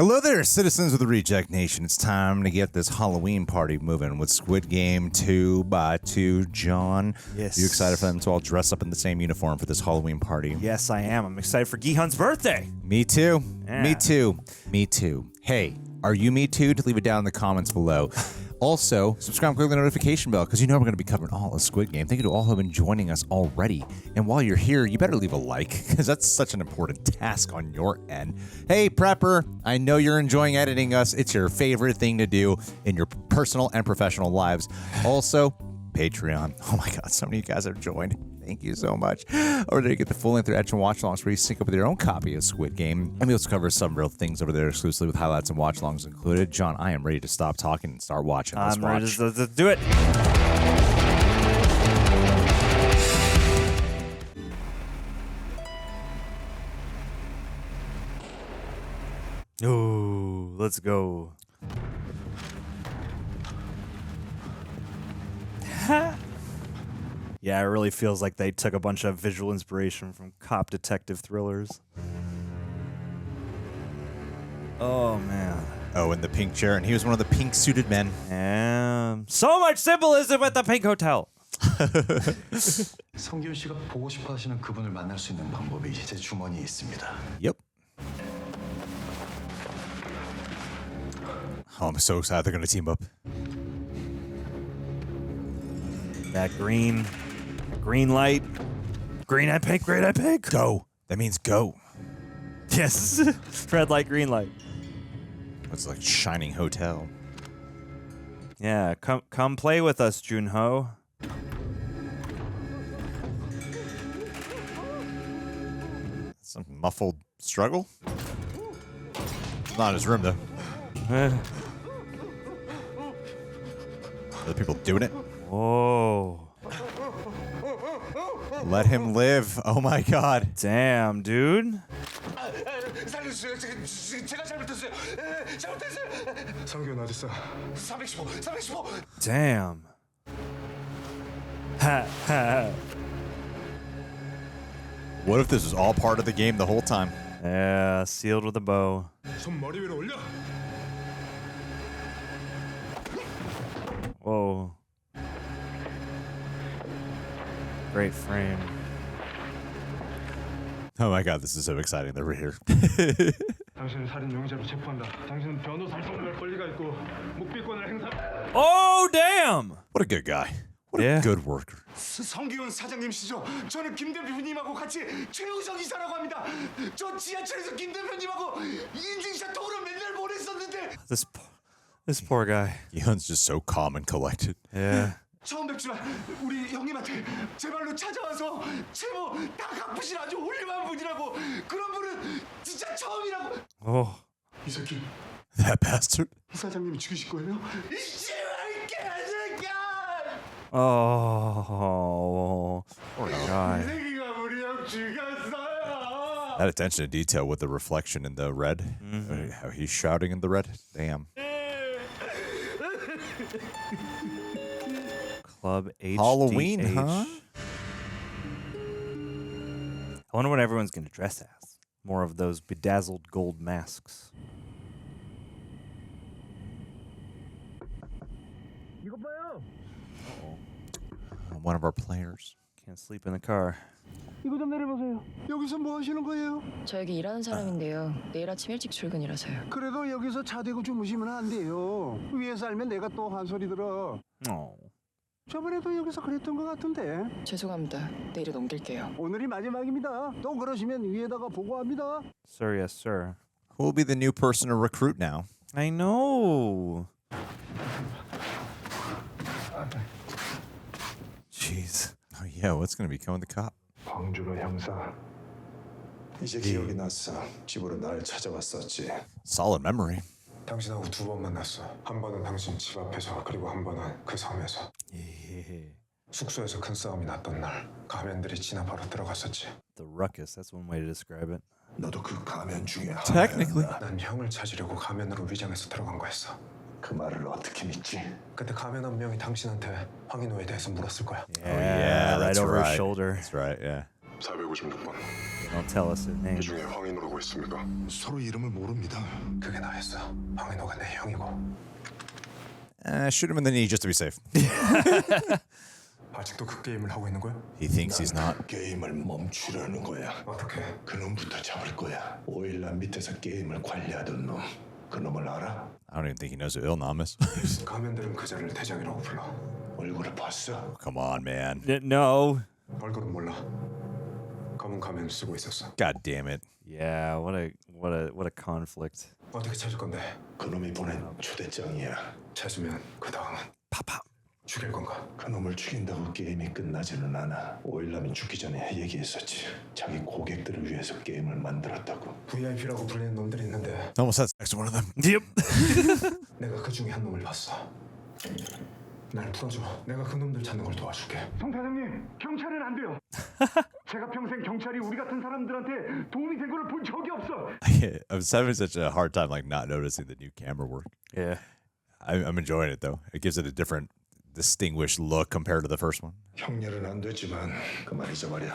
Hello there, citizens of the Reject Nation. It's time to get this Halloween party moving with Squid Game 2x2. John, yes. Are you excited for them to all dress up in the same uniform for this Halloween party? Yes, I am. I'm excited for Gi-hun's birthday. Me too. Yeah. Me too. Me too. Hey, are you me too? To leave it down in the comments below. Also, subscribe and click the notification bell because you know we're going to be covering all of Squid Game. Thank you to all who have been joining us already. And while you're here, you better leave a like because that's such an important task on your end. Hey, prepper, I know you're enjoying editing us. It's your favorite thing to do in your personal and professional lives. Also, Patreon. Oh my God, so many of you guys have joined. Thank you so much. Over there, you get the full-length reaction watch-alongs where you sync up with your own copy of Squid Game. And we also cover some real things over there exclusively with highlights and watch-alongs included. John, I am ready to stop talking and start watching. Let's watch. Let's do it. Ooh, let's go. Yeah, it really feels like they took a bunch of visual inspiration from cop detective thrillers. Oh, man. Oh, in the pink chair, and he was one of the pink-suited men. So much symbolism at the Pink Hotel. 성기훈 씨가 보고 싶어 하시는 그분을 만날 수 있는 방법이 제 주머니에 있습니다. Yep. Oh, I'm so excited they're going to team up. That green light. Green and pink, green and pink. Go. That means go. Yes. Red light, green light. It's like shining hotel. Yeah, come play with us, Jun-ho. Some muffled struggle. Not in his room, though. Other people doing it. Whoa. Let him live. Oh my God. Damn, dude. 살려주세요. 제가 잘못했어요. 잘못했어요. 성기훈 어딨어? 315. Damn. Ha ha. What if this was all part of the game the whole time? Yeah, sealed with a bow. 손 머리 위로 올려. Whoa. Great frame. Oh my God, this is so exciting that we're here. 당신을 살인 용의자로 체포한다. 당신은 변호사 활동할 권리가 있고 묵비권을 행사. Oh, damn. What a good guy. What Yeah. a good worker. 성기훈 사장님이시죠? 저는 김 대표님하고 같이 최우정 이사라고 합니다. 저 지하철에서 김 대표님하고 인증샷 통으로 맨날 보냈었는데. This poor guy. Gi-hun's just so calm and collected. Yeah. 처음 뵙지만 우리 형님한테 제발로 찾아와서 제보 다 갚으신 아주 훌륭한 분이라고. 그런 분은 진짜 처음이라고. Oh. 이 새끼 That bastard. 이 사장님이 죽이실 거예요? 이 씨발 개새끼야! Oh. Poor guy. 이 새끼가 우리 형 죽였어요. That attention to detail with the reflection in the red. How he's shouting in the red. Damn. Club HDH. Halloween, huh? I wonder what everyone's going to dress as. More of those bedazzled gold masks. One of our players. Can't sleep in the car. 이거 좀 내려보세요. 여기서 뭐 하시는 거예요? 저 여기 일하는 사람인데요. 내일 아침 일찍 출근이라서요. 그래도 여기서 자대고 주무시면 안 돼요. 위에서 알면 내가 또 한 소리 들어. Oh. 저번에도 여기서 그랬던 것 같은데. 죄송합니다. 내일은 옮길게요. 오늘이 마지막입니다. 또 그러시면 위에다가 보고합니다. Sir, yes, sir. Who will be the new person to recruit now? I know. Jeez. Oh yeah, what's going to become of the cop? 광준호 형사. 이제 기억이 났어. 집으로 날 찾아왔었지. Solid memory. 당신하고 2번 만났어. 한 번은 당신 집 앞에서, 그리고 한 번은 그 섬에서. Yeah. 숙소에서 큰 싸움이 났던 날 가면들이 진압하러 들어갔었지. The ruckus, that's one way to describe it. 너도 그 가면 중에 Technically. 난 형을 찾으려고 가면으로 위장해서 들어간 거였어. 그 말을 어떻게 믿지? 그때 가면 한 명이 당신한테 황인호에 대해서 물었을 거야. Yeah, right that's over right. his shoulder. That's right, yeah. 456번. Don't tell us their 이 names. 중에 황인호라고 있습니까? 서로 이름을 모릅니다. 그게 나였어. 황인호가 내 형이고. Shoot him in the knee just to be safe. 아직도 그 게임을 하고 있는 거야? He thinks he's not. 게임을 멈추려는 거야. 어떻게? 그놈부터 잡을 거야. 5일날 밑에서 게임을 관리하던 놈. 그놈을 알아? I don't even think he knows who Il-nam is. 가면들은 그 자를 대장이라고 불러. 얼굴을 봤어? Come on, man. No. 얼굴은 몰라. 검은 가면을 쓰고 있었어. God damn it. Yeah, what a conflict. 어떻게 찾을 건데? 그놈이 보낸 초대장이야. 찾으면 그 다음은 Pop. 죽일 건가? 그놈을 죽인다고 게임이 끝나지는 않아. 5일남이 죽기 전에 얘기했었지. 자기 고객들을 위해서 게임을 만들었다고. VIP라고 불리는 놈들이 있는데 Almost had sex with one of them. Yep. 내가 그 중에 한 놈을 봤어. 날 풀어줘. 내가 그 놈들 찾는 걸 도와줄게. 송 사장님, 경찰은 안 돼요. 제가 평생 경찰이 우리 같은 사람들한테 도움이 된 걸 본 적이 없어. I'm having such a hard time like not noticing the new camera work. Yeah. I'm enjoying it though. It gives it a different, distinguished look compared to the first one. 형렬은 안 됐지만 그만 잊어버려.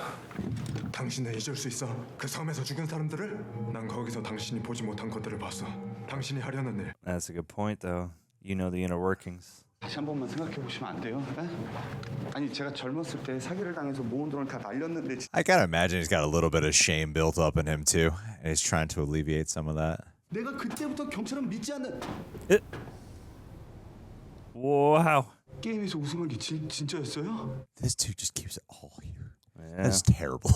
당신은 잊을 수 있어. 그 섬에서 죽은 사람들을. 난 거기서 당신이 보지 못한 것들을 봤어. 당신이 하려는 일. That's a good point, though. You know the inner workings. 다시 한 번만 생각해 보시면 안 돼요? 에? 아니 제가 젊었을 때 사기를 당해서 모은 돈을 다 날렸는데 I gotta imagine he's got a little bit of shame built up in him too, and he's trying to alleviate some of that. 내가 그때부터 경찰은 믿지 않는. Wow. 게임에서 우승한 게 진짜였어요? This dude just keeps it all here. Yeah. That's terrible.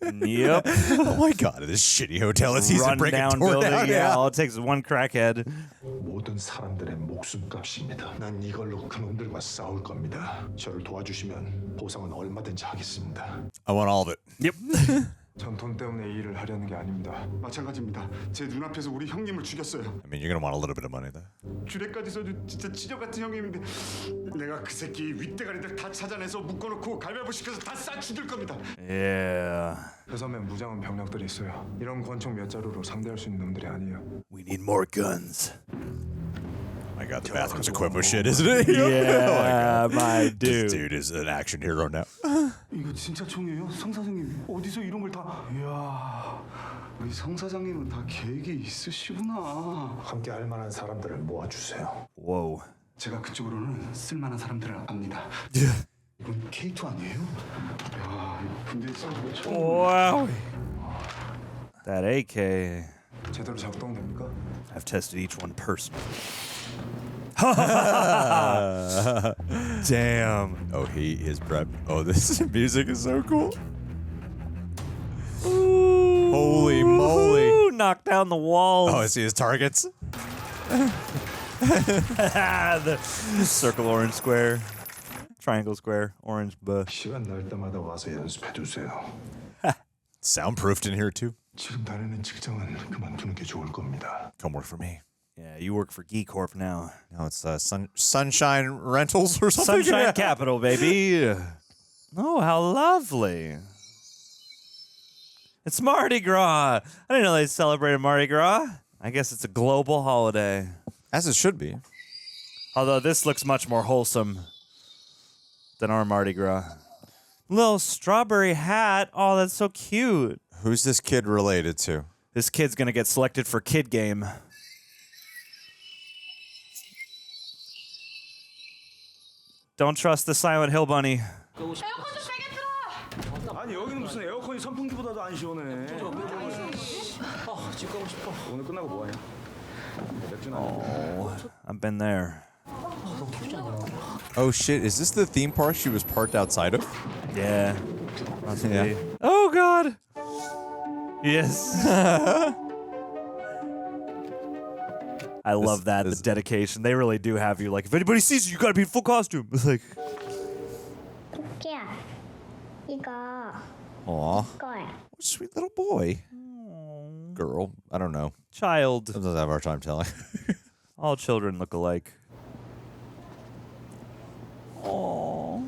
Yep. Oh my god, this shitty hotel is easy to Run break down it door building. down. Yeah, all it takes is one crackhead. 모든 사람들의 목숨값입니다. 난 이걸로 그놈들과 싸울 겁니다. 저를 도와주시면 보상은 얼마든지 하겠습니다. I want all of it. Yep. 전 돈 때문에 이 일을 하려는 게 아닙니다. 마찬가지입니다. 제 눈앞에서 우리 형님을 죽였어요. I mean, you're gonna want a little bit of money though. 주례까지 써준 진짜 지적 같은 형님인데 내가 그 새끼 윗대가리들 다 찾아내서 묶어놓고 갈비뼈 시켜서 다 싸 죽일 겁니다. Yeah. 그 섬에 무장한 병력들이 있어요. 이런 권총 몇 자루로 상대할 수 있는 놈들이 아니에요. We need more guns. My god, the bathroom's equipped with shit, isn't it? Yeah, my This dude. dude is an action hero now. 이거 진짜 총이에요? 성 사장님 어디서 이런 걸 다? 이야, 우리 성 사장님은 다 계획이 있으시구나. 함께 할 만한 사람들을 모아주세요. Whoa. 제가 그쪽으로는 쓸만한 사람들을 압니다. 이건 K2 아니에요? 야, 이거 군대에서 처음 Wow. That AK, 제대로 작동됩니까? I've tested each one personally. Damn. Oh, he is prepped. Oh, this music is so cool. Ooh. Holy moly. Ooh, knock down the walls. Oh, I see his targets. The circle, orange square, triangle, square, orange bush. 시간 날 때마다 와서 연습해 두세요. Soundproofed in here too. 지금 다니는 직장은 그만두는 게 좋을 겁니다. Come work for me. Yeah, you work for Geek Corp now. No, it's Sunshine Rentals or something. Sunshine Capital, baby. Oh, how lovely. It's Mardi Gras. I didn't know they celebrated Mardi Gras. I guess it's a global holiday. As it should be. Although this looks much more wholesome than our Mardi Gras. Little strawberry hat. Oh, that's so cute. Who's this kid related to? This kid's gonna get selected for Kid Game. Don't trust the Silent Hill Bunny. 에어컨 좀 세게 틀어. 아니 여기는 무슨 에어컨이 선풍기보다도 안 시원해 집 가고 싶어 오늘 끝나고 뭐하냐? 맥주나 Oh, I've been there. Oh shit, is this the theme park she was parked outside of? Yeah. Must Yeah. be. Oh God. Yes. I love that, this- the dedication. They really do have you like, if anybody sees you, you gotta be in full costume. It's like, 토끼야, 이거 Aw, 거야. sweet little boy. Girl, I don't know. child. Sometimes I have a hard time telling. All children look alike. Oh.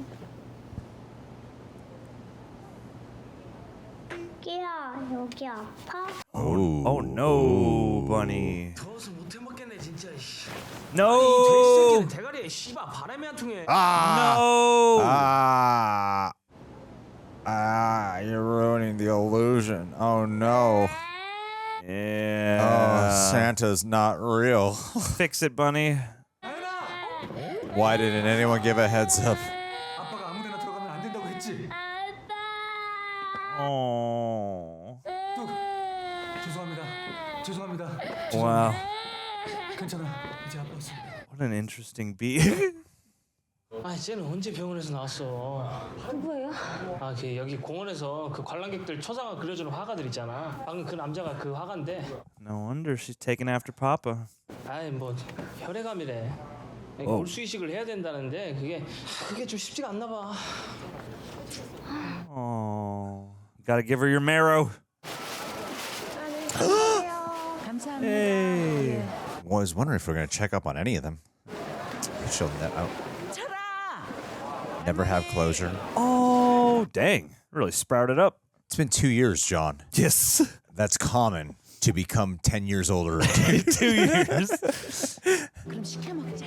토끼야, 여기 아파? Oh no, bunny. 더워서 못해 먹겠네 진짜. No. 돼지새끼는 대가리에 씨발 바람이 안 통해. No. You're The illusion. Oh no. Yeah. Oh, Santa's not real. Fix it, bunny. Why didn't anyone give a heads up? 아빠가 아무데나 들어가면 안 된다고 했지. Oh. 죄송합니다. 죄송합니다. Wow. 괜찮아. 이제 아빠 왔습니다. What an interesting beat. 아, 쟤는 언제 병원에서 나왔어? 누구예요? 아, 그 여기 공원에서 그 관람객들 초상화 그려주는 화가들 있잖아. 방금 그 남자가 그 화가인데. No wonder she's taking after Papa. 아이 뭐 혈액암이래. 올수 이식을 해야 된다는데 그게 좀 쉽지가 않나 봐. Oh. Gotta give her your marrow. Hey. Well, I was wondering if we're going to check up on any of them. She'll never have closure. Oh, dang. Really sprouted up. It's been 2 years, John. Yes. That's common to become 10 years older. 2 years. 그럼 시켜 먹자.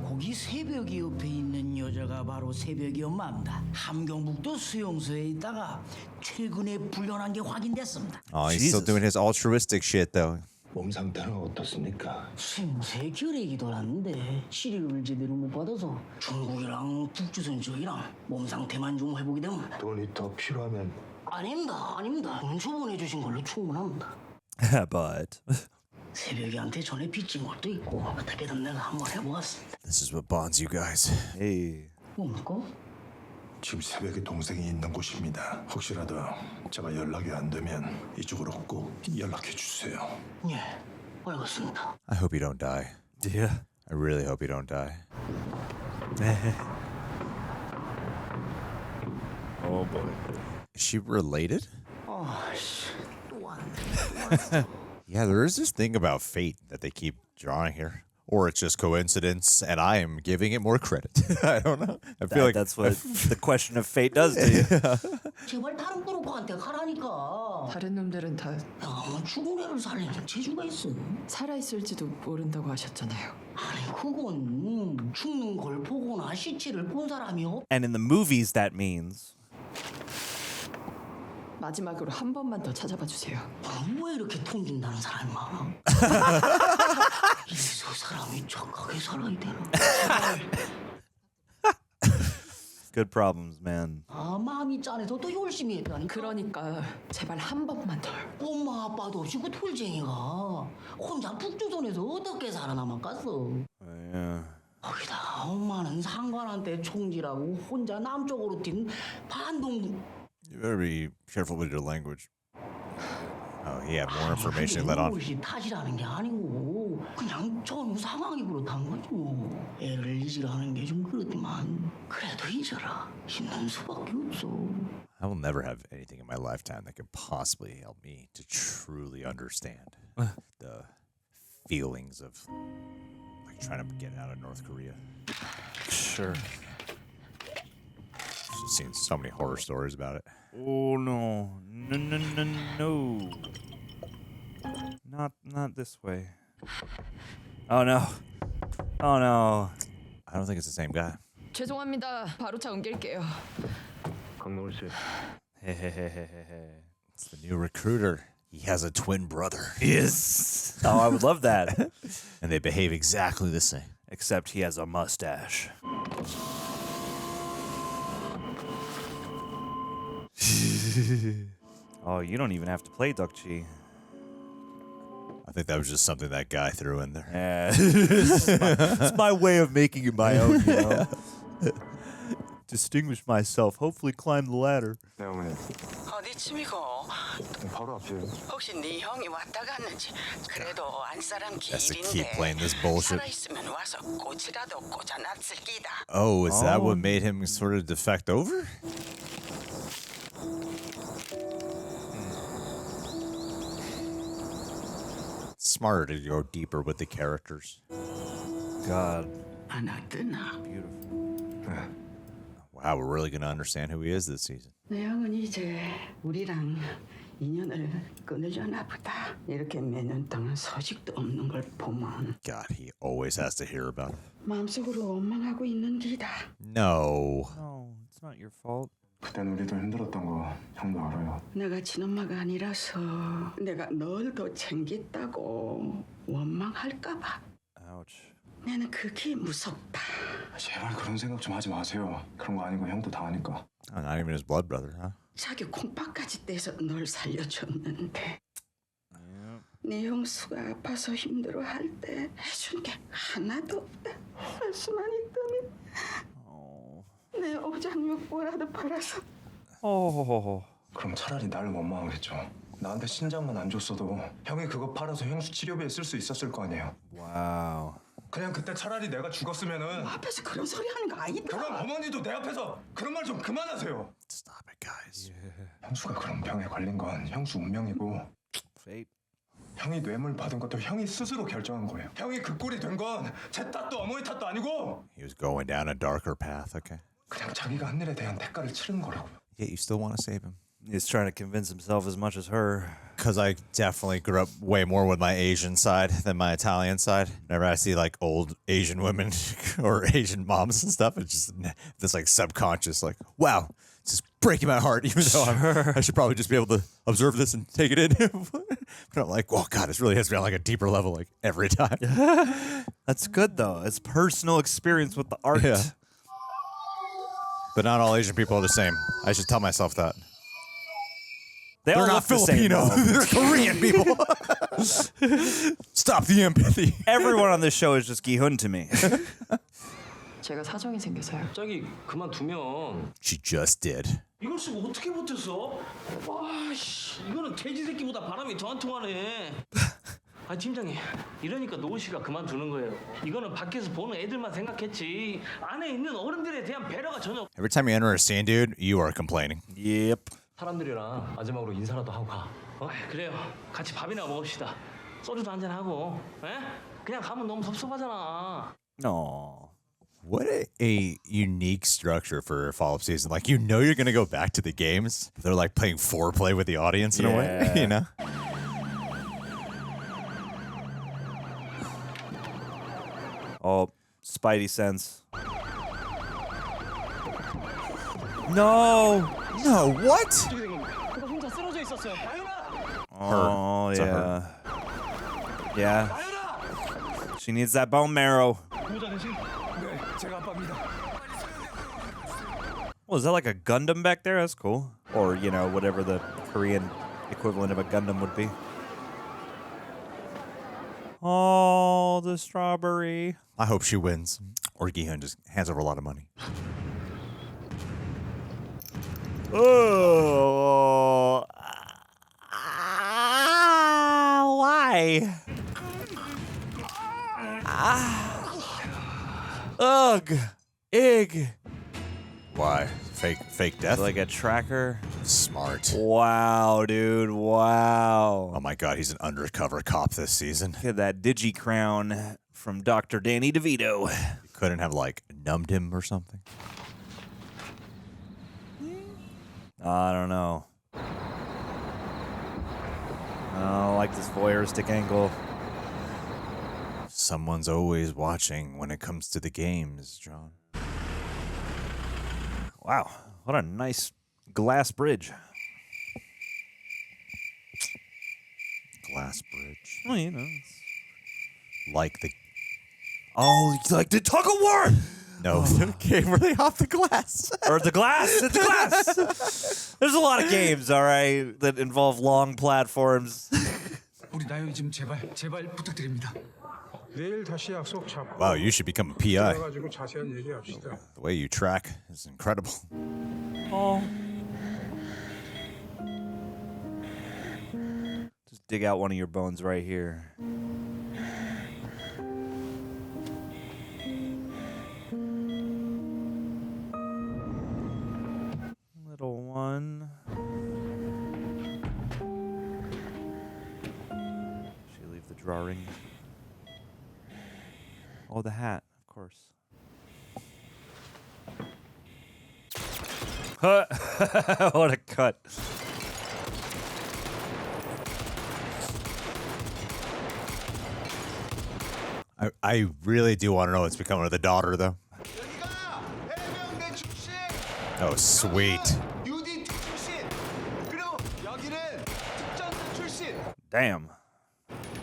거기 새벽이 옆에 있는 여자가 바로 새벽이 엄마입니다. 함경북도 수용소에 있다가 최근에 불려난 게 확인됐습니다. Oh, he's still doing his altruistic shit, though. 몸 상태는 어떻습니까? 생체 결핵이 돌았는데 치료를 제대로 못 받아서 중국이랑 북조선 쪽이랑 몸 상태만 좀 회복이 되면 돈이 더 필요하면 아닙니다. 돈 주문해주신 걸로 충분합니다. But 새벽이한테 전에 빚진 것도 있고 어떻게든 내가 한번 해보았습니다. This is what bonds you guys. hey. 뭡니까? 지금 새벽에 동생이 있는 곳입니다. 혹시라도 제가 연락이 안 되면 이쪽으로 꼭 연락해 주세요. 예, 알겠습니다. I hope you don't die. Yeah. I really hope you don't die. Oh boy. Is she related? 아씨, 또 왔네. Yeah, there is this thing about fate that they keep drawing here. Or it's just coincidence, and I am giving it more credit. I don't know. I feel like That's what the question of fate does to you. 제발 다른 그룹한테 가라니까. 다른 놈들은 다 야, 죽은 애를 살리는 재주가 있어. 살아있을지도 모른다고 하셨잖아요. 아니 그건 죽는 걸 보거나 시체를 본 사람이 없. And in the movies, that means. 마지막으로 한 번만 더 찾아봐 주세요. 왜 이렇게 통긴다는 사람이 많아? 이래서 사람이 착하게 살아야 되나? Good problems, man. 아 마음이 짠해서 더 열심히 했다니까. 그러니까 제발 한 번만 더. 엄마 아빠도 없이 그 돌쟁이가 혼자 북조선에서 어떻게 살아남았겠어? Yeah. 거기다 엄마는 상관한테 총질하고 혼자 남쪽으로 뛴 반동. you better be careful with your language. Oh, he had more information he let on. 그것이 탓이라는 게 아니고 그냥 전후 상황이 그렇단 거죠. 애를 잊으라는 게 좀 그렇지만 그래도 잊어라. 힘든 수밖에 없어. I will never have anything in my lifetime that could possibly help me to truly understand the feelings of like trying to get out of North Korea. Sure. I've seen so many horror stories about it. Oh no. No. Not this way. Oh no. Oh no. I don't think it's the same guy. 죄송합니다. 바로 차 옮길게요. 강노을 씨. Hehehehe. It's the new recruiter. He has a twin brother. Yes. Oh, I would love that. And they behave exactly the same. Except he has a mustache. Oh, you don't even have to play Dokchi. I think that was just something that guy threw in there. Yeah. It's my way of making it my own, you know. Distinguish myself. Hopefully climb the ladder. 네 어머니. 어디쯤이고? 바로 앞이에요. 혹시 네 형이 왔다 갔는지. 그래도 안사람 Has to keep 길인데 playing this bullshit. 살아있으면 와서 꽃이라도 꽂아놨을 끼다. Oh, is that what made him sort of defect over? Smarter to go deeper with the characters. God. 하나 뜨나? Beautiful. Wow, we're really going to understand who he is this season. 내 형은 이제 우리랑 인연을 끊으려나 보다. 이렇게 몇 년 동안 소식도 없는 걸 보면 God, he always has to hear about him. 마음속으로 원망하고 있는 기다. No. No, it's not your fault. 그땐 우리도 힘들었던 거 형도 알아요. 내가 친엄마가 아니라서 내가 널 더 챙겼다고 원망할까봐. Ouch. 나는 그게 무섭다. 제발 그런 생각 좀 하지 마세요. 그런 거 아닌 거 형도 다 아니까. Oh, not even his blood brother, huh? 자기 콩밥까지 떼서 널 살려줬는데 네 형수가 아파서 힘들어할 때 해준 게 하나도 없다. 할 수만 있다면 내 오장육부라도 팔아서. 그럼 차라리 날 원망하겠죠. 나한테 신장만 안 줬어도 형이 그거 팔아서 형수 치료비에 쓸 수 있었을 거 아니에요. Wow. 그냥 그때 차라리 내가 죽었으면은 앞에서 그런 소리 하는 거 아니다. 그럼 어머니도 내 앞에서 그런 말 좀 그만하세요. Stop it, guys. 형수가 그런 병에 걸린 건 형수 운명이고 Fate. 형이 뇌물 받은 것도 형이 스스로 결정한 거예요. 형이 그 꼴이 된 건 제 탓도 어머니 탓도 아니고 He was going down a darker path, okay. 그냥 자기가 한 일에 대한 대가를 치른 거라고요. Yet you still want to save him. He's trying to convince himself as much as her. Because I definitely grew up way more with my Asian side than my Italian side. Whenever I see like old Asian women or Asian moms and stuff, it's just this like subconscious, like, wow, it's just breaking my heart, even though I should probably just be able to observe this and take it in. But I'm like, oh God, this really hits me on like a deeper level, like every time. That's good though. It's personal experience with the art. Yeah. But not all Asian people are the same. I should tell myself that. They all They're look not the same, Filipino. though. They're Korean people. Stop the empathy. Everyone on this show is just Gi-hun to me. 제가 사정이 생겨서요. 갑자기 그만두면 She just did. 이걸 쓰고 어떻게 버텼어? 와씨 이거는 돼지 새끼보다 바람이 더 안 통하네. 아 팀장님 이러니까 노우 씨가 그만두는 거예요. 이거는 밖에서 보는 애들만 생각했지 안에 있는 어른들에 대한 배려가 전혀. Every time you enter a scene, dude, you are complaining. Yep. 사람들이랑 마지막으로 인사라도 하고 가. 그래요. 같이 밥이나 먹읍시다. 소주도 한잔 하고. 에? 그냥 가면 너무 섭섭하잖아. No. What a unique structure for a follow-up season. Like, you know you're going to go back to the games. They're like playing foreplay with the audience in a way, you know? Oh, Spidey sense. No. No, what? 혼자 쓰러져 있었어요. Oh, It's a yeah. Yeah. She needs that bone marrow. Oh, is that like a Gundam back there? That's cool. Or, you know, whatever the Korean equivalent of a Gundam would be. Oh, the strawberry. I hope she wins. Or Gi-hun just hands over a lot of money. Oh. Why? Ugh. Ig. Why? Fake death? Like a tracker? Smart. Wow, dude. Wow. Oh my God, he's an undercover cop this season. Look at that digi crown from Dr. Danny DeVito. You couldn't have like numbed him or something. I don't know. I don't like this voyeuristic angle. Someone's always watching when it comes to the games, John. Wow, what a nice glass bridge. Glass bridge. Well, you know. It's... Like the... Oh, it's like the tug of war! No, the game where they off the glass. Or the glass! It's the glass! There's a lot of games, all right, that involve long platforms. 우리 나영이 좀 제발 부탁드립니다. 내일 다시 약속 잡고. Wow, you should become a PI. 가지고 자세한 얘기합시다. The way you track is incredible. Oh. Just dig out one of your bones right here. Little one. She leave the drawing. Oh, the hat, of course. What a cut. I really do want to know what's becoming of the daughter, though. Oh, sweet. Damn.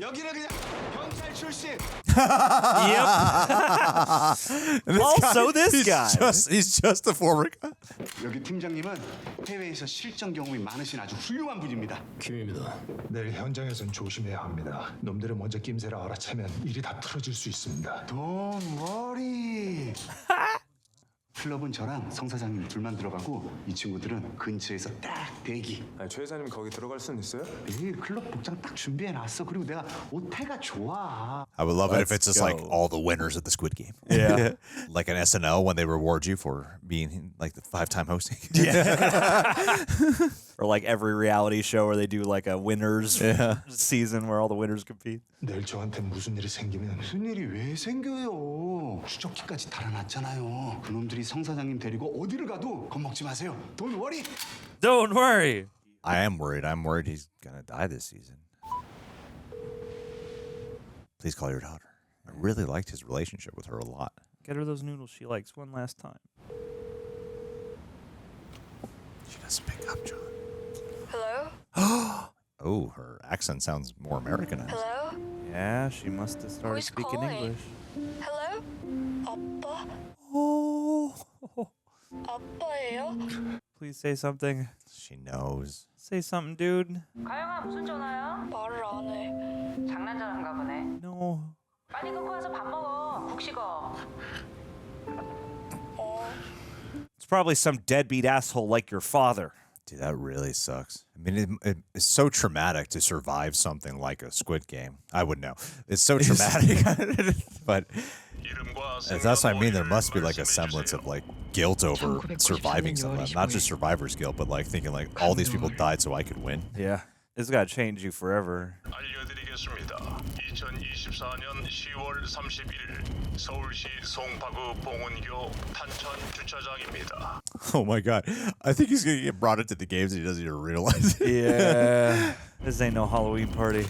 여기는 그냥 경찰 출신. Yep. Also, this guy. He's just a former guy. 여기 팀장님은 해외에서 실전 경험이 많으신 아주 훌륭한 분입니다. 김입니다. 내일 현장에선 조심해야 합니다. 놈들을 먼저 낌새를 알아채면 일이 다 틀어질 수 있습니다. Don't worry. 클럽은 저랑 성 사장님 둘만 들어가고 이 친구들은 근처에서 딱 대기. 아니, 최 회장님 거기 들어갈 수는 있어요? 내일 클럽 복장 딱 준비해놨어. 그리고 내가 옷태가 좋아. I would love it if it's just like go. all the winners of the Squid Game. Yeah. Like an SNL when they reward you for being like the 5-time hosting. Or like every reality show where they do like a winners season where all the winners compete. 내일 저한테 무슨 일이 생기면 무슨 일이 왜 생겨요? 추적기까지 달아났잖아요. 그놈들이 성 사장님 데리고 어디를 가도 겁먹지 마세요. Don't worry. Don't worry. I am worried. I'm worried he's gonna die this season. Please call your daughter. I really liked his relationship with her a lot. Get her those noodles she likes one last time. She doesn't pick up, John. Hello? Oh, her accent sounds more Americanized. Hello? Yeah, she must have started Who's speaking calling? English. Hello? 아빠? Oh. 아빠예요? Please say something. She knows. Say something, dude. 가영아 무슨 전화야? 말을 안 해. 장난 전화인가 보네. No. 빨리 끊고 와서 밥 먹어. 국 식어. It's probably some deadbeat asshole like your father. Dude, that really sucks. I mean, it's so traumatic to survive something like a Squid Game. I would know. It's so traumatic. But that's what I mean. There must be like a semblance of like guilt over surviving something. Not just survivor's guilt, but like thinking like all these people died so I could win. Yeah. It's got to change you forever. 알려드리겠습니다. 2024년 10월 31일 서울시 송파구 봉은교 탄천 주차장입니다. Oh my god. I think he's going to get brought into the games and he doesn't even realize it. Yeah. This ain't no Halloween party.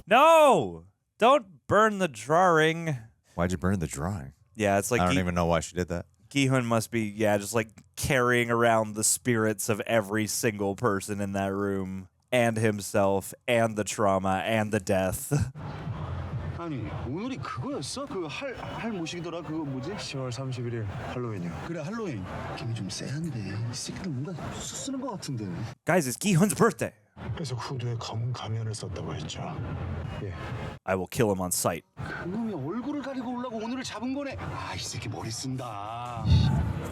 No! Don't burn the drawing. Why'd you burn the drawing? Yeah, it's like I don't even know why she did that. Gi-hun must be, just like carrying around the spirits of every single person in that room. And himself, and the trauma, and the death. 아니 오늘이 그거였어? 그 할 모시기더라 그거 뭐지? 10월 31일 할로윈이요. 그래 할로윈. 느낌이 좀 쎄한데 이 새끼들 뭔가 쓰는 것 같은데. Guys, it's Gi-hun's birthday. 그래서 후드에 검은 가면을 썼다고 했죠. 예. I will kill him on sight. 그놈이 얼굴을 가리고 오려고 오늘을 잡은 거네. 아, 이 새끼 머리 쓴다.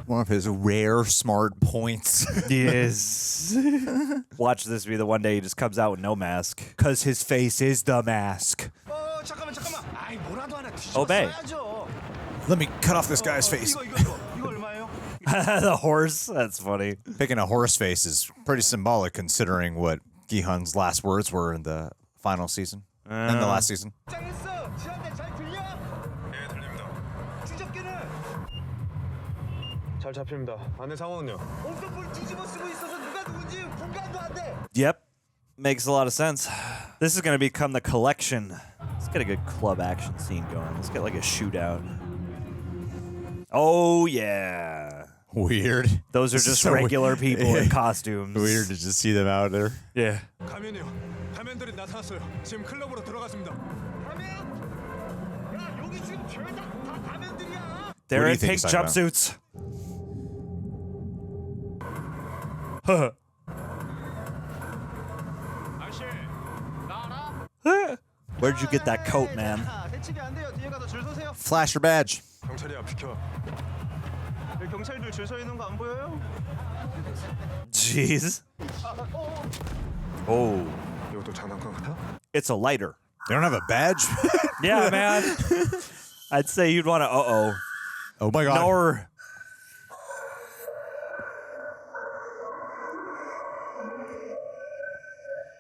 One of his rare smart points. Yes. Watch this be the one day he just comes out with no mask. Because his face is the mask. 잠깐만. 아이, 뭐라도 하나 뒤집어 Obey. 써야죠. Let me cut off this guy's face. 이거 얼마예요? The horse? That's funny. Picking a horse face is pretty symbolic considering what Gi-hun's last words were in the final season. In the last season. 짱했어. 지한테 잘 들려? 예, 들립니다. 추적기는 잘 잡힙니다. 안내 상황은요? 없던 볼 뒤집어 쓰고 있어서 누가 누군지 분간도 안 돼. Yep. Makes a lot of sense. This is going to become the collection. Let's get a good club action scene going. Let's get like a shootout. Oh, yeah. Weird. Those are just regular people in costumes. Weird to just see them out there. Yeah. 가면이요. 가면들이 나타났어요. 지금 클럽으로 들어갔습니다. 가면? 야, 여기 지금 죄다 다 가면들이야. They're What do in you think pink he's talking about? jumpsuits. Huh. 아저씨, 나 알아? Where'd you get that coat, man? 대치기 안 돼요. 뒤에 가서 줄 서세요. Flash your badge. 경찰이야, 비켜. 여기 경찰들 줄 서 있는 거 안 보여요? Jeez. Oh. 이것도 장난감 같아? It's a lighter. They don't have a badge? Yeah, man. I'd say you'd want to. Oh my god. Nor.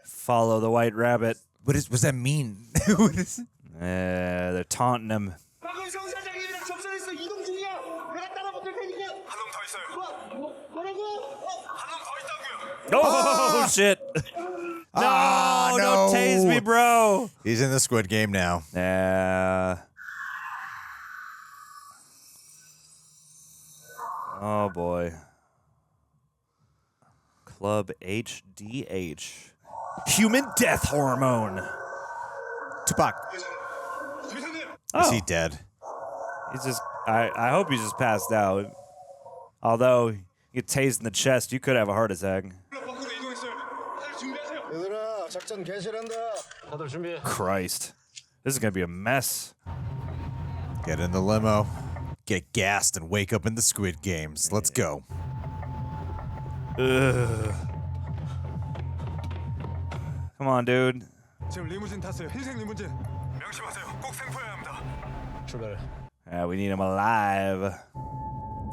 Follow the white rabbit. What does that mean? What is it? They're taunting him. 방금 성 사장님이랑 접선했어. 이동 중이야. 내가 따라붙을 테니까. 한 놈 더 있어요. 뭐라고? 한 놈 더 있다고요. Oh, shit. No, Ah, don't tase me, bro. He's in the Squid Game now. Yeah. Oh, boy. Club HDH. Human death hormone. Tupac. Is he dead? He's just. I hope he's just passed out. Although you get tased in the chest, you could have a heart attack. Christ, this is gonna be a mess. Get in the limo, get gassed, and wake up in the Squid Games. Let's go. Ugh. Come on, dude. 지금 리무진 탔어요. 흰색 리무진. 명심하세요. 꼭 생포해야 합니다. 출발. Yeah, we need him alive.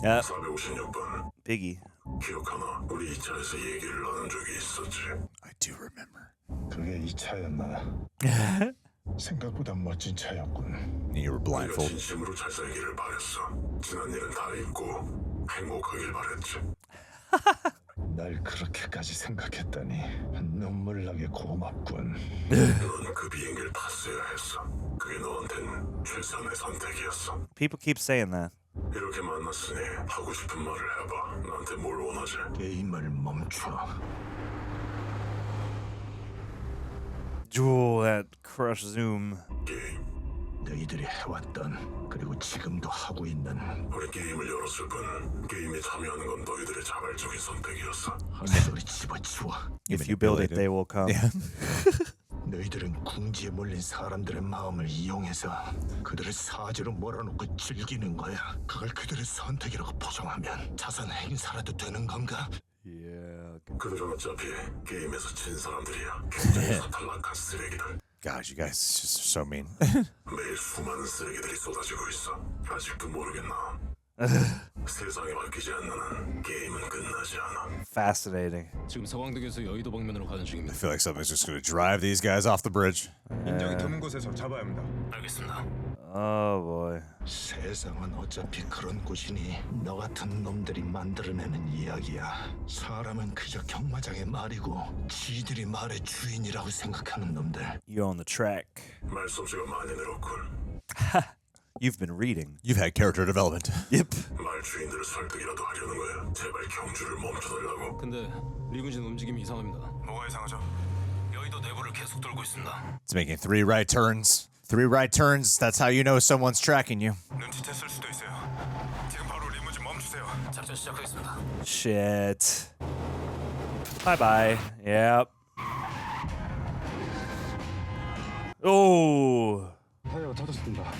Yep. 456번. Piggy. 기억하나? 우리 2차에서 얘기를 나눈 적이 있었지. I do remember. 그게 이 차였나? 생각보다 멋진 차였군. You were blindfolded. 진심으로 잘 살기를 바랬어. 지난 일은 다 잊고 행복하길 바랬지. 날 그렇게까지 생각했다니 눈물 나게 고맙군. 넌 그 비행기를 탔어야 했어. 그게 너한텐 최선의 선택이었어. People keep saying that. 이렇게 만났으니 하고 싶은 말을 해봐. 나한테 뭘 원하지? 게임을 멈춰. Jewel, that crush zoom. 너희들이 해왔던 그리고 지금도 하고 있는 우리 게임을 열었을 뿐 게임에 참여하는 건 너희들의 자발적인 선택이었어. 한 소리 집어치워. If you build it, they will come. 너희들은 궁지에 몰린 사람들의 마음을 이용해서 그들을 사지로 몰아놓고 즐기는 거야. 그걸 그들의 선택이라고 포장하면 자선 행사라도 되는 건가? 그들은 어차피 게임에서 진 사람들이야. 굉장히 탈락한 쓰레기들. God, you guys just so mean. 매일 수많은 쓰레기들이 쏟아지고 있어. 아직도 모르겠나? 세상에 바뀌지 않는 한 게임은 끝나지 않아. Fascinating. 지금 서강대교에서 여의도 방면으로 가는 I 중입니다. feel like something's just gonna drive these guys off the bridge. 인장이 드문 곳에서 잡아야 합니다. 알겠습니다. Oh boy. 세상은 어차피 그런 곳이니 너 같은 놈들이 만들어내는 이야기야. 사람은 그저 경마장의 말이고 지들이 말의 주인이라고 생각하는 놈들. You're on the track. 말솜씨가 많이 늘었군. You've been reading. You've had character development. Yep. 말 주인들을 설득이라도 하려는 거야. 제발 경주를 멈춰달라고. 근데 리군진 움직임이 이상합니다. 뭐가 이상하죠? 여의도 내부를 계속 돌고 있습니다. It's making 3 right turns. 3 right turns. That's how you know someone's tracking you. 눈치챘을 수도 있어요. 지금 바로 리무진 멈추세요. 작전 시작하겠습니다. Shit. Bye bye. Yep. Oh. 타이어가 터졌습니다.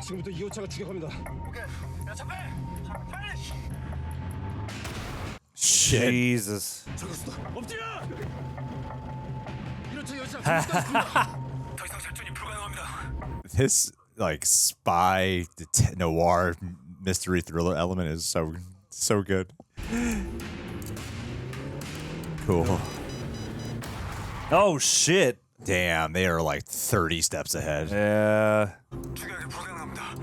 지금부터 2호차가 추격합니다. 오케이. 야, 차 빨리. 빨리. Shit. Jesus. 저기서다. 엎드려. 1호차 열차 더 이상 작전이 불가능합니다. This like spy noir mystery thriller element is so good. Cool. Oh shit. Damn, they are like 30 steps ahead. Yeah. 추격이 불가능합니다.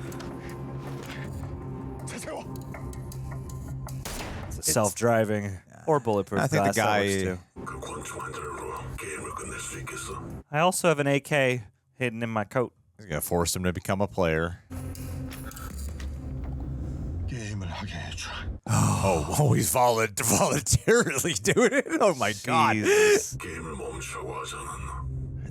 세세워. It's self-driving or bulletproof I think the glass. That works guy. too. 그 권총 한 자루로 게임을 끝낼 수 있겠어. I also have an AK hidden in my coat. He's gonna force him to become a player. 게임을 하게 해줘. Oh, he's voluntarily doing it. Oh my god. Jesus. 게임을 멈추라고 하지 않았나?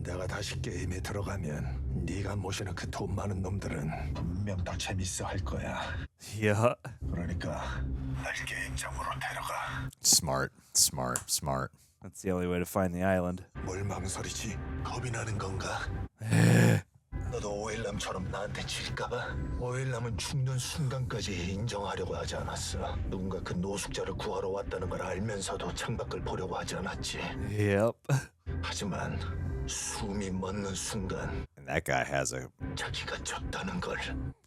내가 다시 게임에 들어가면 네가 모시는 그 돈 많은 놈들은 분명 더 재밌어 할 거야. Yeah. 그러니까 날 게임장으로 데려가. Smart. That's the only way to find the island. 뭘 망설이지? 겁이 나는 건가? 너도 오일남처럼 나한테 질까봐? 오일남은 죽는 순간까지 인정하려고 하지 않았어. 누군가 그 노숙자를 구하러 왔다는 걸 알면서도 창밖을 보려고 하지 않았지. Yep. 하지만 숨이 멎는 순간 And that guy has a 자기가 졌다는 걸.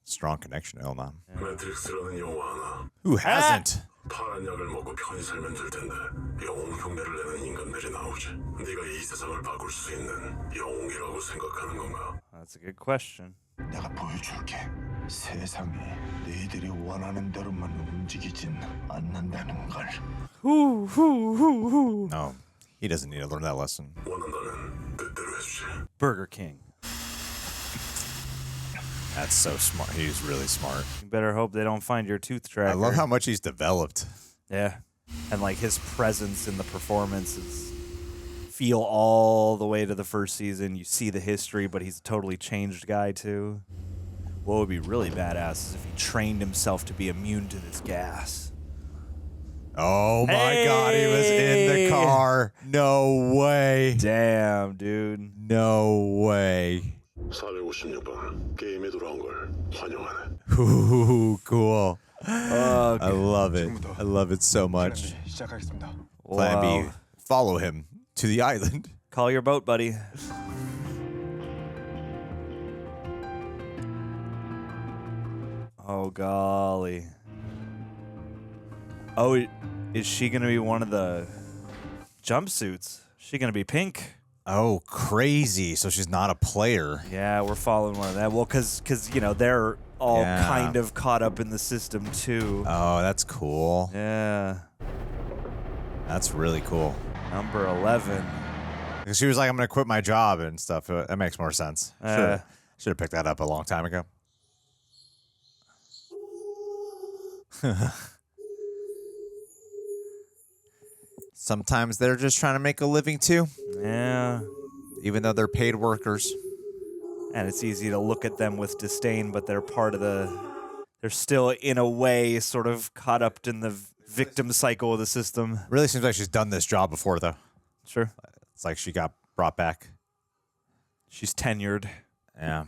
strong connection to Elnam. 매트릭스라는 영화 하나. Who hasn't? 파란 약을 먹고 편히 살면 될 텐데 영웅 흉내를 내는 인간들이 나오지. 네가 이 세상을 바꿀 수 있는 영웅이라고 생각하는 건가? That's a good question. 내가 보여줄게. 세상이 너희들이 원하는 대로만 움직이진 않는다는 걸. No, he doesn't need to learn that lesson. 원한다면 뜻대로 해주지. Burger King. That's so smart. He's really smart. You better hope they don't find your tooth tracker. I love how much he's developed. Yeah. And like his presence in the performance is feel all the way to the first season. You see the history, but he's a totally changed guy too. What would be really badass is if he trained himself to be immune to this gas. Oh my God, he was in the car. No way. Damn, dude. No way. 456번 게임에 돌아온 걸 환영하네. Ooh, cool. I love it. I love it so much. 시작하겠습니다. Plan B. Follow him to the island. Call your boat, buddy. Oh, golly. Oh, is she going to be one of the jumpsuits? Is she going to be pink? Oh, crazy. So she's not a player. Yeah, we're following one of that. Well, because you know, they're all kind of caught up in the system, too. Oh, that's cool. Yeah. That's really cool. Number 11. Because she was like, I'm going to quit my job and stuff. That makes more sense. Should have picked that up a long time ago. Sometimes they're just trying to make a living too. Yeah. Even though they're paid workers. And it's easy to look at them with disdain, but they're part of the... They're still, in a way, sort of caught up in the victim cycle of the system. Really seems like she's done this job before, though. Sure. It's like she got brought back. She's tenured. Yeah.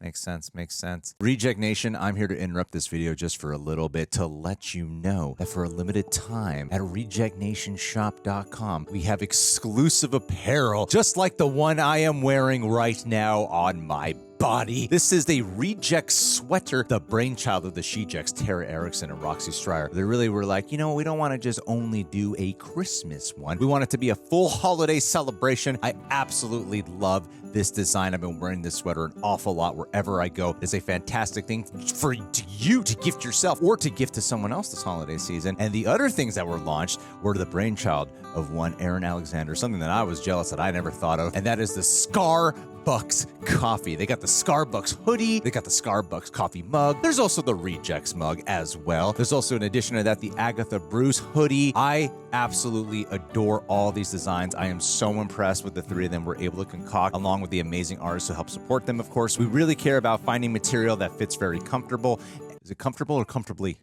Makes sense. Makes sense. Reject Nation, I'm here to interrupt this video just for a little bit to let you know that for a limited time at rejectnationshop.com, we have exclusive apparel, just like the one I am wearing right now on my body. This is the Reject sweater, the brainchild of the She-Jecks, Tara Erickson and Roxy Stryer. They really were like, you know, we don't want to just only do a Christmas one. We want it to be a full holiday celebration. I absolutely love this design. I've been wearing this sweater an awful lot wherever I go. It's a fantastic thing for you to gift yourself or to gift to someone else this holiday season. And the other things that were launched were the brainchild of one Aaron Alexander, something that I was jealous that I never thought of, and that is the Starbucks coffee. They got the Starbucks hoodie. They got the Starbucks coffee mug. There's also the Rejects mug as well. There's also, in addition to that, the Agatha Bruce hoodie. I absolutely adore all these designs. I am so impressed with the three of them we're able to concoct, along with the amazing artists who help support them, of course. We really care about finding material that fits very comfortable. Is it comfortable or comfortably?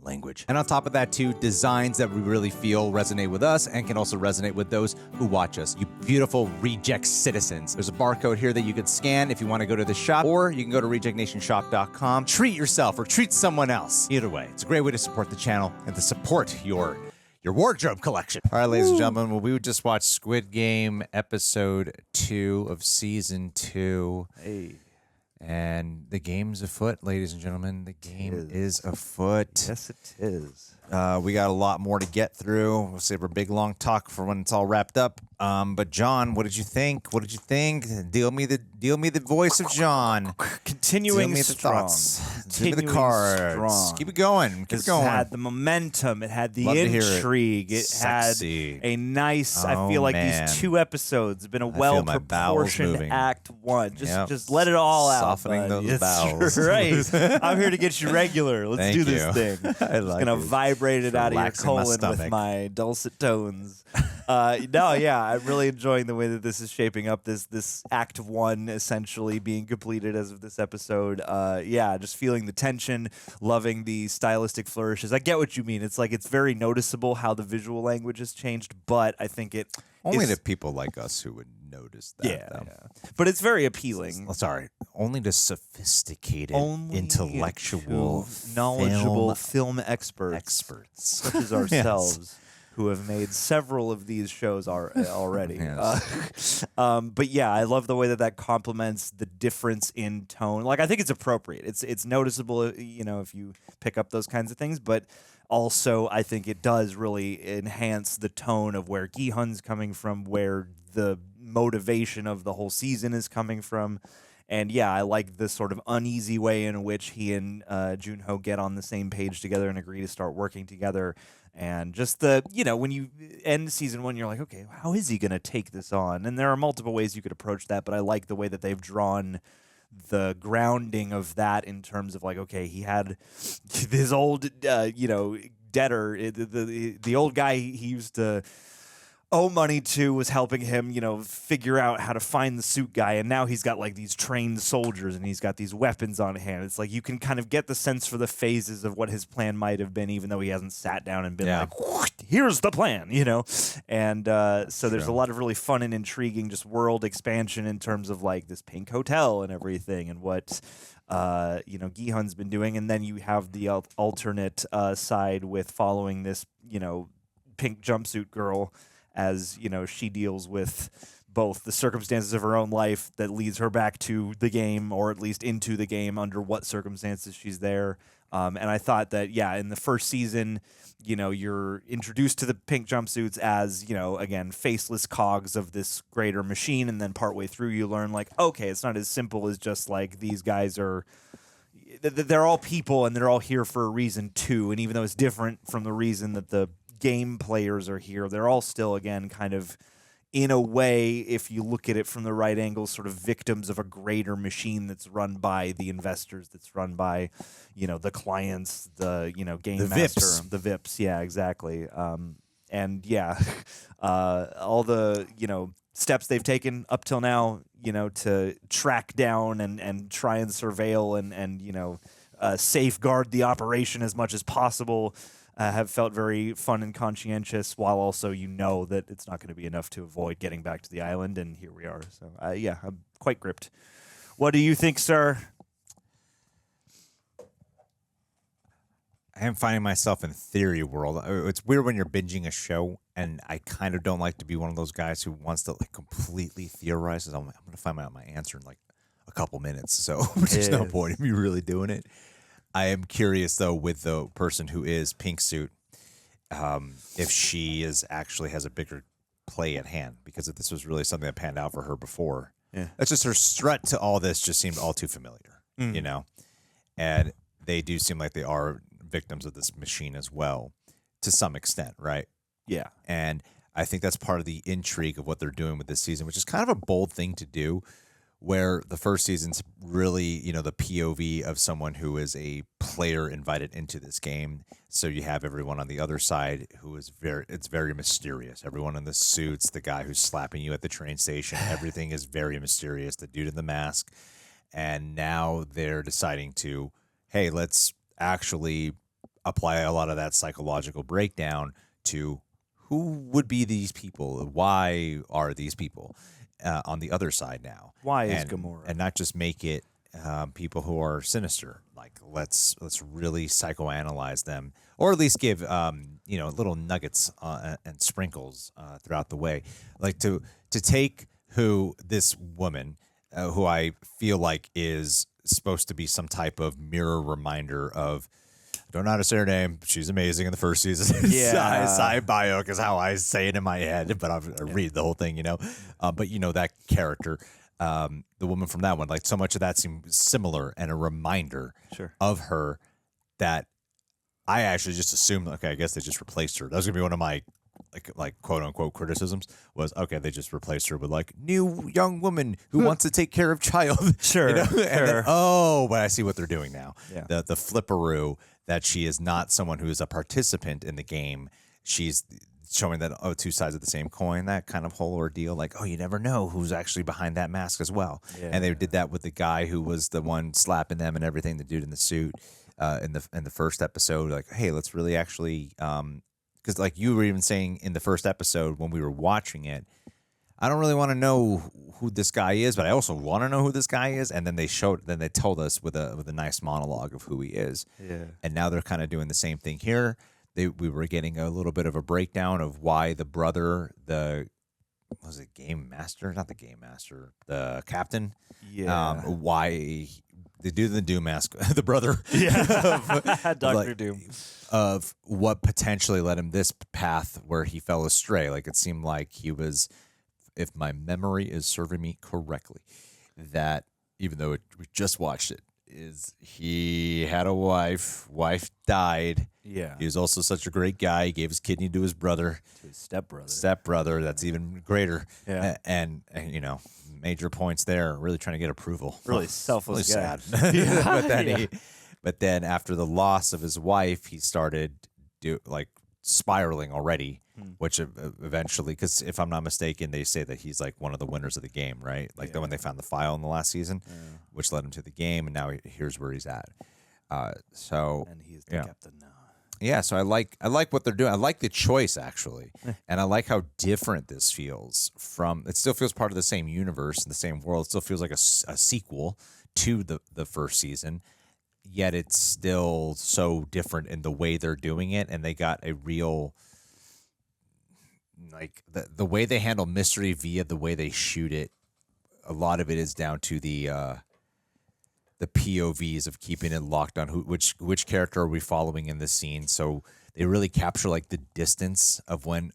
Language. And on top of that, too, designs that we really feel resonate with us and can also resonate with those who watch us. You beautiful Reject citizens. There's a barcode here that you could scan if you want to go to the shop, or you can go to rejectnationshop.com. Treat yourself or treat someone else. Either way, it's a great way to support the channel and to support your wardrobe collection. All right, ladies and gentlemen, well, we would just watch Squid Game episode 2 of season 2. Hey. And the game's afoot, ladies and gentlemen. The game is afoot. Yes, it is. We got a lot more to get through. We'll save our big, long talk for when it's all wrapped up. But John, what did you think? What did you think? Deal me the voice of John. Continuing Deal me the strong. thoughts. Deal me the cards. Strong. Keep it going. Keep it going. It had the momentum. It had the Love to hear it. intrigue. It Sexy. had a nice. I Oh, feel like man. these 2 episodes have been a feel my bowels well-proportioned moving. Act 1. Yep. Just let it all out. Softening bud. those That's bowels. right. I'm here to get you regular. Let's Thank do this you. thing. I I'm like gonna it. vibrate it out of your Relaxing my colon with stomach. my dulcet tones. No, yeah, I'm really enjoying the way that this is shaping up. This Act 1 essentially being completed as of this episode. Yeah, just feeling the tension, loving the stylistic flourishes. I get what you mean. It's like it's very noticeable how the visual language has changed, but I think it Only is, to people like us who would notice that. yeah, though. yeah. But it's very appealing. Sorry, only to sophisticated, Only intellectual, to knowledgeable film experts such as ourselves. Yes. Who have made several of these shows already. Yes. But yeah, I love the way that complements the difference in tone. Like, I think it's appropriate. It's noticeable, you know, if you pick up those kinds of things. But also, I think it does really enhance the tone of where Gi-hun's coming from, where the motivation of the whole season is coming from. And yeah, I like this sort of uneasy way in which he and Jun-ho get on the same page together and agree to start working together. And just the, you know, when you end season 1, you're like, okay, how is he going to take this on? And there are multiple ways you could approach that, but I like the way that they've drawn the grounding of that in terms of like, okay, he had this old, you know, debtor, the old guy he used to Money too was helping him, figure out how to find the suit guy, and now he's got like these trained soldiers and he's got these weapons on hand. It's like you can kind of get the sense for the phases of what his plan might have been, even though he hasn't sat down and been like, "Here's the plan," And so there's a lot of really fun and intriguing just world expansion in terms of like this pink hotel and everything, and what Gi-hun's been doing, and then you have the alternate side with following this pink jumpsuit girl, as she deals with both the circumstances of her own life that leads her back to the game, or at least into the game, under what circumstances she's there. And I thought that, in the first season, you're introduced to the pink jumpsuits as, again, faceless cogs of this greater machine. And then partway through, you learn like, okay, it's not as simple as just like these guys are, they're all people and they're all here for a reason too. And even though it's different from the reason that the game players are here, they're all still, again, kind of, in a way, if you look at it from the right angle, sort of victims of a greater machine that's run by the investors, that's run by, the clients, the, game the master, VIPs. the VIPs. Yeah, exactly. All the, steps they've taken up till now, to track down and try and surveil and safeguard the operation as much as possible, have felt very fun and conscientious, while also that it's not going to be enough to avoid getting back to the island, and here we are. So, I'm quite gripped. What do you think, sir? I am finding myself in theory world. It's weird when you're binging a show, and I kind of don't like to be one of those guys who wants to like completely theorize. I'm going to find out my answer in like a couple minutes, so there's no point in me really doing it. I am curious, though, with the person who is Pink Suit, if she actually has a bigger play at hand, because if this was really something that panned out for her before. Yeah. It's just her threat to all this just seemed all too familiar, And they do seem like they are victims of this machine as well, to some extent, right? Yeah. And I think that's part of the intrigue of what they're doing with this season, which is kind of a bold thing to do, where the first season's really, the POV of someone who is a player invited into this game. So you have everyone on the other side who is it's very mysterious. Everyone in the suits, the guy who's slapping you at the train station, everything is very mysterious. The dude in the mask. And now they're deciding to, hey, let's actually apply a lot of that psychological breakdown to who would be these people? Why are these people? On the other side now. Why is Gamora? And not just make it people who are sinister. Like let's really psychoanalyze them, or at least give little nuggets and sprinkles throughout the way. Like to take who this woman, who I feel like is supposed to be some type of mirror reminder of. Don't know how to say her name. She's amazing in the first season. Yeah. Sai Bayok is how I say it in my head, but I read the whole thing, But that character, the woman from that one, like so much of that seemed similar and a reminder of her that I actually just assumed, okay, I guess they just replaced her. That was going to be one of my like quote unquote criticisms was, okay, they just replaced her with like new young woman who wants to take care of child. Sure. And then, but I see what they're doing now. Yeah. The flipperoo that she is not someone who is a participant in the game. She's showing that, two sides of the same coin, that kind of whole ordeal. Like, you never know who's actually behind that mask as well. Yeah. And they did that with the guy who was the one slapping them and everything, the dude in the suit in the first episode. Like, hey, let's really actually, because like you were even saying in the first episode when we were watching it, I don't really want to know who this guy is, but I also want to know who this guy is. And then they told us with a nice monologue of who he is. Yeah. And now they're kind of doing the same thing here. We were getting a little bit of a breakdown of why the brother, game master, not the game master, the captain. Yeah. Why the dude in the Doom mask, the brother. Yeah. Dr. Doom. Of what potentially led him this path where he fell astray. Like it seemed like he was, if my memory is serving me correctly, that even though we just watched it, is he had a wife died. Yeah. He was also such a great guy. He gave his kidney to his brother. To his stepbrother. Stepbrother, that's even greater. Yeah. And major points there, really trying to get approval. Really selfless really guy. Sad. But then after the loss of his wife, he started spiraling already, which eventually, because if I'm not mistaken, they say that he's like one of the winners of the game, right? Like the when they found the file in the last season, which led him to the game, and now here's where he's at. And he's the captain now. Yeah, so I like what they're doing. I like the choice actually, and I like how different this feels from. It still feels part of the same universe and the same world. It still feels like a sequel to the first season, yet it's still so different in the way they're doing it, and they got a real like the way they handle mystery via the way they shoot it. A lot of it is down to the POVs of keeping it locked on which character are we following in this scene. So they really capture like the distance of when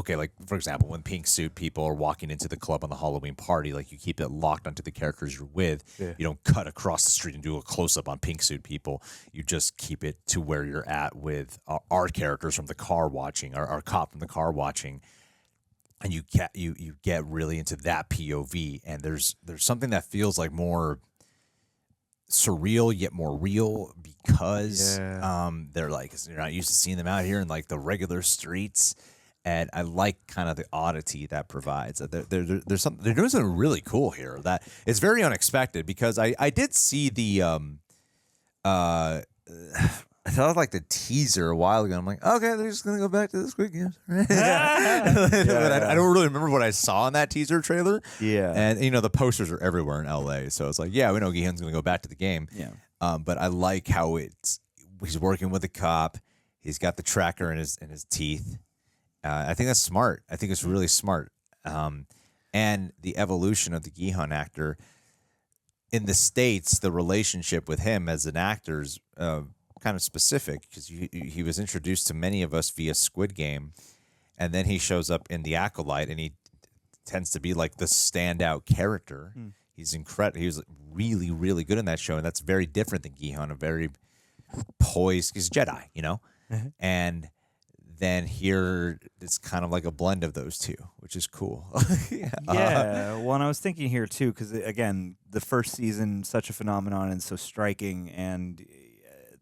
like for example, when pink suit people are walking into the club on the Halloween party, like you keep it locked onto the characters you're with. Yeah. You don't cut across the street and do a close up on pink suit people. You just keep it to where you're at with our characters from the car watching, our cop from the car watching. And you get really into that POV, and there's something that feels like more surreal yet more real because they're like, you're not used to seeing them out here in like the regular streets. And I like kind of the oddity that provides. There's something they're doing something really cool here that it's very unexpected because I did see the I thought like the teaser a while ago. I'm like, okay, they're just gonna go back to the Squid Games. But I don't really remember what I saw in that teaser trailer. Yeah, and the posters are everywhere in LA, so it's like, yeah, we know Gi-hun's gonna go back to the game. Yeah, but I like how he's working with a cop. He's got the tracker in his teeth. I think that's smart. I think it's really smart. And the evolution of the Gi-hun actor in the States, the relationship with him as an actor is kind of specific because he was introduced to many of us via Squid Game, and then he shows up in The Acolyte, and he tends to be like the standout character. He's incredible. He was really, really good in that show, and that's very different than Gi-hun, a very poised. He's a Jedi, and then here it's kind of like a blend of those two, which is cool. Well, and I was thinking here too, because again, the first season, such a phenomenon and so striking, and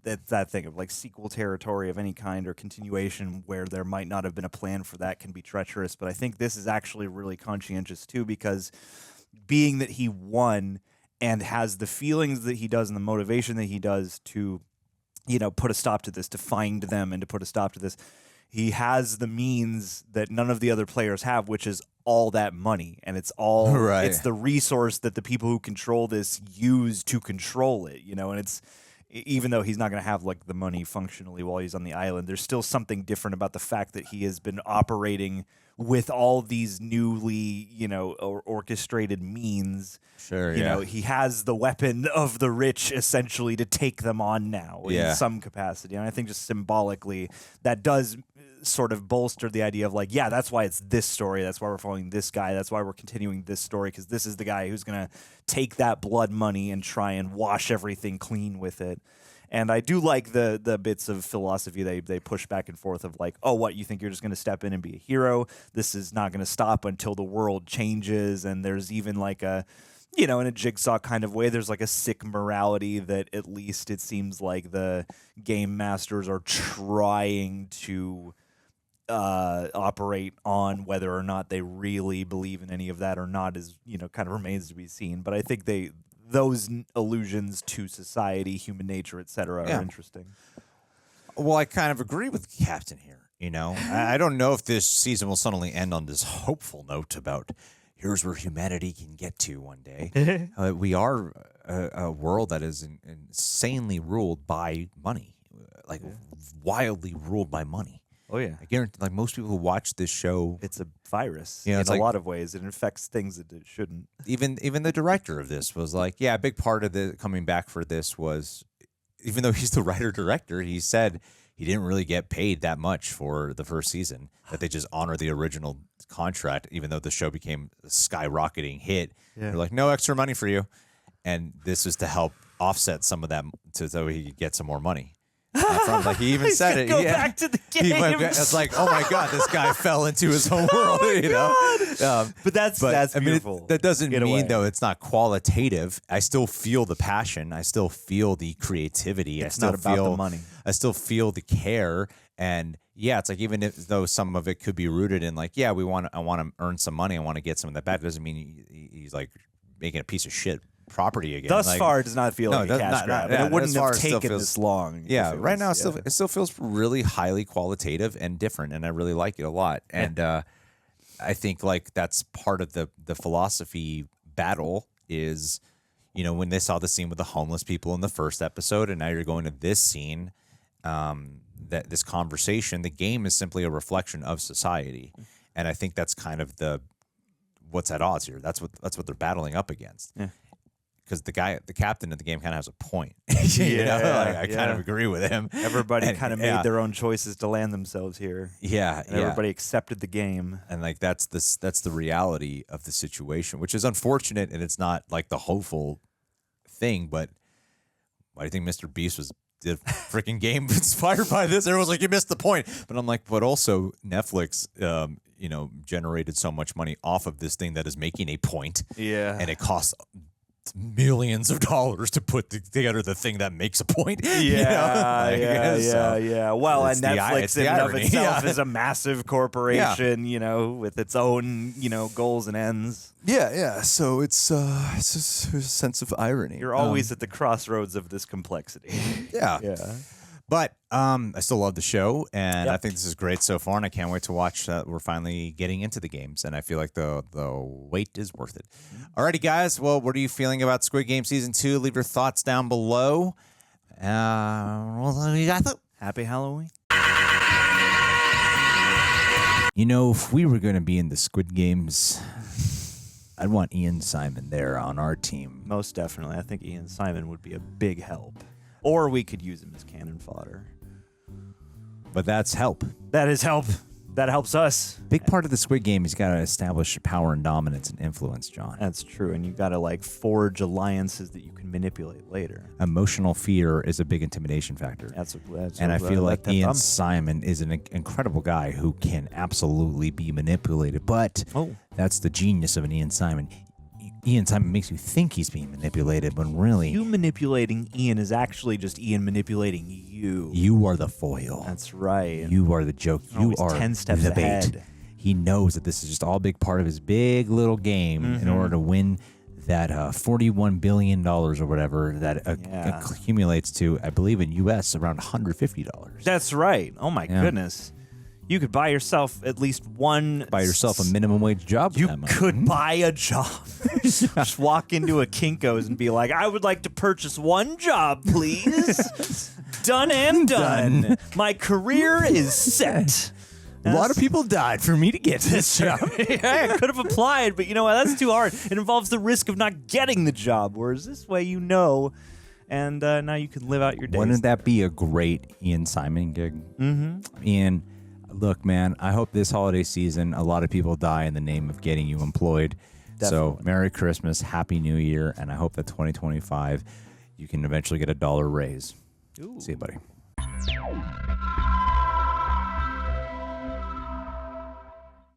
that thing of like sequel territory of any kind or continuation where there might not have been a plan for that can be treacherous. But I think this is actually really conscientious too, because being that he won and has the feelings that he does and the motivation that he does to, put a stop to this, to find them and to put a stop to this. He has the means that none of the other players have, which is all that money. And it's all it's the resource that the people who control this use to control it, and it's even though he's not going to have like the money functionally while he's on the island, there's still something different about the fact that he has been operating with all these newly, orchestrated means. Sure, he has the weapon of the rich essentially to take them on now in some capacity. And I think just symbolically that does sort of bolster the idea of like, yeah, that's why it's this story. That's why we're following this guy. That's why we're continuing this story, because this is the guy who's going to take that blood money and try and wash everything clean with it. And I do like the bits of philosophy they push back and forth of like, oh, what, you think you're just going to step in and be a hero? This is not going to stop until the world changes. And there's even like a, in a Jigsaw kind of way, there's like a sick morality that at least it seems like the game masters are trying to operate on. Whether or not they really believe in any of that or not is, kind of remains to be seen. But I think those allusions to society, human nature, etc., are interesting. Well, I kind of agree with Captain here. I don't know if this season will suddenly end on this hopeful note about here's where humanity can get to one day. We are a world that is insanely ruled by money, like wildly ruled by money. Oh yeah, I guarantee. Like most people who watch this show, it's a virus. In a lot of ways, it infects things that it shouldn't. Even the director of this was like, yeah, a big part of the coming back for this was, even though he's the writer-director, he said he didn't really get paid that much for the first season, that they just honor the original contract, even though the show became a skyrocketing hit. They're like, no extra money for you. And this was to help offset some of that so he could get some more money. Like he even said it. Go back to the game. It's like, oh my god, this guy fell into his own world. But that's beautiful. I mean, that doesn't mean though it's not qualitative. I still feel the passion. I still feel the creativity. It's not about the money. I still feel the care, And yeah, it's like even if though some of it could be rooted in like, yeah, I want to earn some money, I want to get some of that back. It doesn't mean he's like making a piece of shit property again. Thus like, far, it does not feel like a cash grab. And it wouldn't have taken this long. Yeah, right now it still feels really highly qualitative and different, and I really like it a lot. And I think like that's part of the philosophy battle is, you know, when they saw the scene with the homeless people in the first episode, and now you're going to this scene, that this conversation, the game is simply a reflection of society, and I think that's kind of what's at odds here. That's what they're battling up against. Because the captain of the game kind of has a point. You know? Like, I kind of agree with him. Everybody kind of made their own choices to land themselves here. Yeah, and everybody accepted the game. And like that's the reality of the situation, which is unfortunate, and it's not like the hopeful thing. But why do you think Mr. Beast did a freaking game inspired by this? Everyone's like, you missed the point. But I'm like, but also Netflix, you know, generated so much money off of this thing that is making a point. Yeah, and it costs millions of dollars to put together the thing that makes a point. Yeah, you know? yeah. Well, and Netflix in and of itself is a massive corporation, you know, with its own, you know, goals and ends. Yeah. So it's a sense of irony. You're always at the crossroads of this complexity. Yeah. But I still love the show, and I think this is great so far, and I can't wait to watch. We're finally getting into the games, and I feel like the wait is worth it. Alrighty, guys. Well, what are you feeling about Squid Game Season 2? Leave your thoughts down below. Happy Halloween. You know, if we were going to be in the Squid Games, I'd want Ian Simon there on our team. Most definitely. I think Ian Simon would be a big help. Or we could use him as cannon fodder. But that's help. That is help. That helps us. Big part of the Squid Game is got to establish power and dominance and influence, John. That's true. And you got to like forge alliances that you can manipulate later. Emotional fear is a big intimidation factor. And I feel like Ian Simon is an incredible guy who can absolutely be manipulated. But that's the genius of an Ian Simon. Ian Simon makes you think he's being manipulated, when really... You manipulating Ian is actually just Ian manipulating you. You are the foil. That's right. You are the joke. You are 10 steps the bait. ahead. He knows that this is just all a big part of his big little game in order to win that $41 billion or whatever that accumulates to, I believe in U.S., around $150. That's right. Oh, my goodness. You could buy yourself at least one... Buy yourself a minimum wage job. You could buy a job. Just walk into a Kinko's and be like, I would like to purchase one job, please. Done and done. My career is set. A lot of people died for me to get this job. Yeah, I could have applied, but you know what? That's too hard. It involves the risk of not getting the job, whereas this way you know, and now you can live out your days. Wouldn't that be a great Ian Simon gig? Ian... Look, man, I hope this holiday season a lot of people die in the name of getting you employed. Definitely. So Merry Christmas, Happy New Year, and I hope that 2025 you can eventually get a $1 raise. Ooh. See you, buddy.